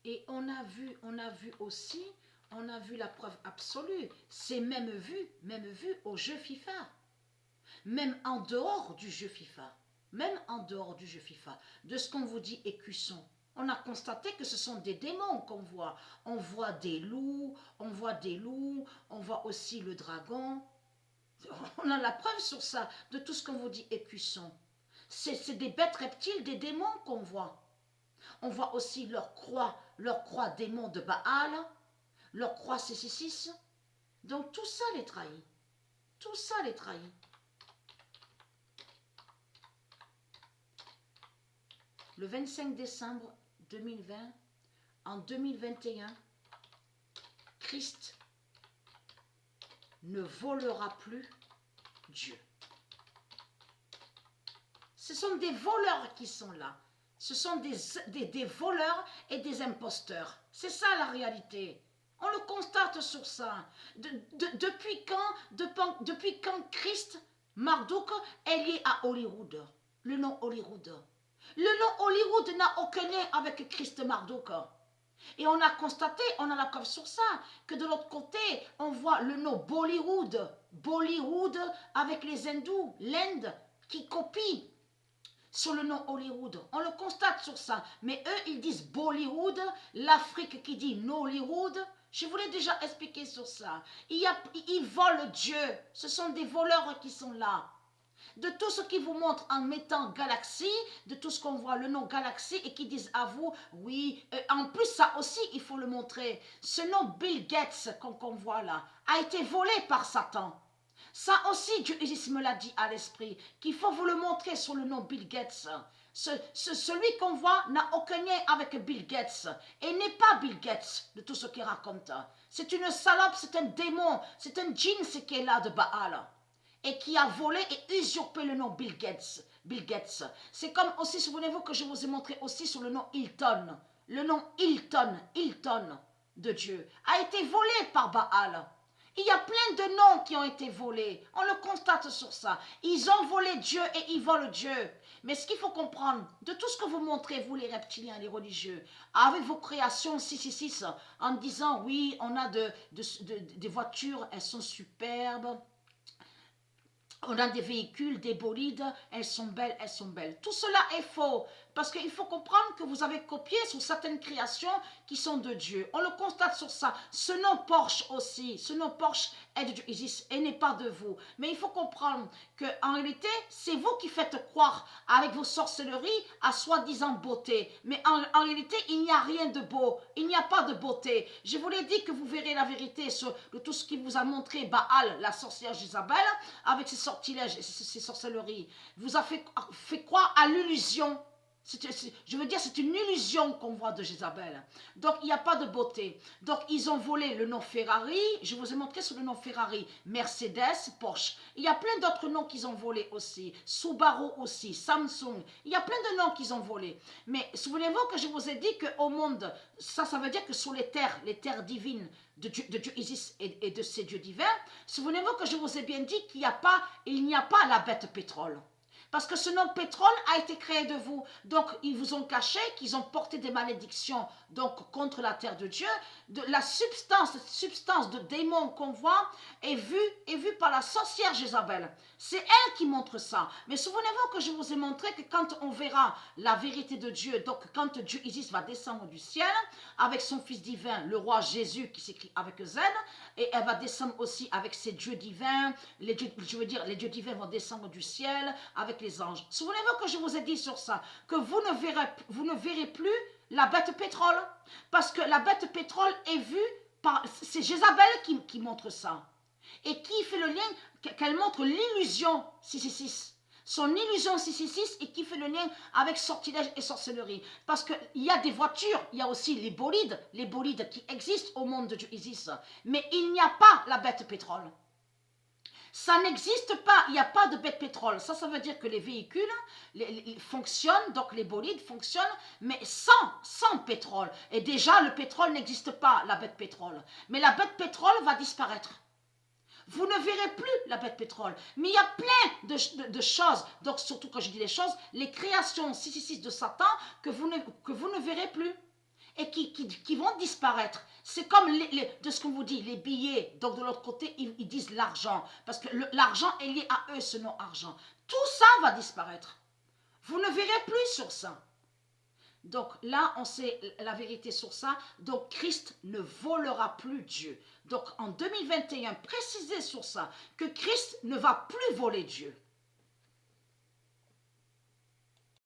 Et on a vu aussi, on a vu la preuve absolue. C'est même vu au jeu FIFA. Même en dehors du jeu FIFA. Même en dehors du jeu FIFA. De ce qu'on vous dit écusson. On a constaté que ce sont des démons qu'on voit. On voit des loups, on voit aussi le dragon. On a la preuve sur ça, de tout ce qu'on vous dit écusson. C'est des bêtes reptiles, des démons qu'on voit. On voit aussi leur croix démon de Baal, leur croix 666. Donc tout ça les trahit. Tout ça les trahit. Le 25 décembre 2020, en 2021, Christ ne volera plus Dieu. Ce sont des voleurs qui sont là. Ce sont des voleurs et des imposteurs. C'est ça la réalité. On le constate sur ça. Depuis quand Christ, Marduk, est lié à Hollywood? Le nom Hollywood. Le nom Hollywood n'a aucun lien avec Christ Marduk. Et on a constaté, on a la preuve sur ça, que de l'autre côté, on voit le nom Bollywood. Bollywood avec les hindous, l'Inde, qui copie sur le nom Hollywood. On le constate sur ça. Mais eux, ils disent Bollywood, l'Afrique qui dit Nollywood. Je vous l'ai déjà expliqué sur ça. Ils volent Dieu. Ce sont des voleurs qui sont là. De tout ce qu'ils vous montrent en mettant Galaxy, de tout ce qu'on voit le nom Galaxy et qui disent à vous, oui, en plus ça aussi il faut le montrer. Ce nom Bill Gates qu'on voit là a été volé par Satan. Ça aussi, Dieu me l'a dit à l'esprit, qu'il faut vous le montrer sur le nom Bill Gates. Celui qu'on voit n'a aucun lien avec Bill Gates. Et n'est pas Bill Gates de tout ce qu'il raconte. C'est une salope, c'est un démon, c'est un djinn ce qui est là de Baal. Et qui a volé et usurpé le nom Bill Gates. Bill Gates. C'est comme aussi, souvenez-vous que je vous ai montré aussi sur le nom Hilton. Le nom Hilton de Dieu, a été volé par Baal. Il y a plein de noms qui ont été volés. On le constate sur ça. Ils ont volé Dieu et ils volent Dieu. Mais ce qu'il faut comprendre, de tout ce que vous montrez, vous les reptiliens, les religieux, avec vos créations 666, en disant, oui, on a des voitures, elles sont superbes. On a des véhicules, des bolides, elles sont belles, elles sont belles. Tout cela est faux, parce qu'il faut comprendre que vous avez copié sur certaines créations qui sont de Dieu. On le constate sur ça. Ce nom Porsche aussi, ce nom Porsche est de Dieu Isis et n'est pas de vous. Mais il faut comprendre qu'en réalité, c'est vous qui faites croire avec vos sorcelleries à soi-disant beauté. Mais en réalité, il n'y a rien de beau, il n'y a pas de beauté. Je vous l'ai dit que vous verrez la vérité de tout ce qui vous a montré Baal, la sorcière Jézabel, avec ses sortilèges et ses sorcelleries, vous a fait croire à l'illusion. Je veux dire, c'est une illusion qu'on voit de Jézabel. Donc, il n'y a pas de beauté. Donc, ils ont volé le nom Ferrari. Je vous ai montré sur le nom Ferrari. Mercedes, Porsche. Il y a plein d'autres noms qu'ils ont volés aussi. Subaru aussi, Samsung. Il y a plein de noms qu'ils ont volés. Mais souvenez-vous que je vous ai dit qu'au monde, ça veut dire que sur les terres divines de Dieu Isis et de ses dieux divins, souvenez-vous que je vous ai bien dit qu'il n'y a pas la bête pétrole. Parce que ce nom pétrole a été créé de vous. Donc, ils vous ont caché qu'ils ont porté des malédictions donc, contre la terre de Dieu. La substance de démon qu'on voit est vue par la sorcière Jézabel. C'est elle qui montre ça. Mais souvenez-vous que je vous ai montré que quand on verra la vérité de Dieu, donc quand Dieu Isis va descendre du ciel, avec son Fils divin, le roi Jésus qui s'écrit avec Z, et elle va descendre aussi avec ses dieux divins, les dieux divins vont descendre du ciel avec les anges. Souvenez-vous que je vous ai dit sur ça, que vous ne verrez plus la bête pétrole, parce que la bête pétrole est vue par, c'est Jézabel qui montre ça, et qui fait le lien, qu'elle montre l'illusion 666. Son illusion 666 et qui fait le lien avec sortilège et sorcellerie. Parce qu'il y a des voitures, il y a aussi les bolides qui existent au monde de Dieu Isis. Mais il n'y a pas la bête pétrole. Ça n'existe pas, il n'y a pas de bête pétrole. Ça veut dire que les véhicules fonctionnent, donc les bolides fonctionnent, mais sans pétrole. Et déjà, le pétrole n'existe pas, la bête pétrole. Mais la bête pétrole va disparaître. Vous ne verrez plus la bête pétrole. Mais il y a plein de choses, donc surtout quand je dis les choses, les créations 666 de Satan que vous ne verrez plus. Et qui qui vont disparaître. C'est comme de ce qu'on vous dit, les billets. Donc de l'autre côté, ils disent l'argent. Parce que l'argent est lié à eux, ce nom argent. Tout ça va disparaître. Vous ne verrez plus sur ça. Donc là, on sait la vérité sur ça. Donc Christ ne volera plus Dieu. Donc en 2021, précisez sur ça que Christ ne va plus voler Dieu.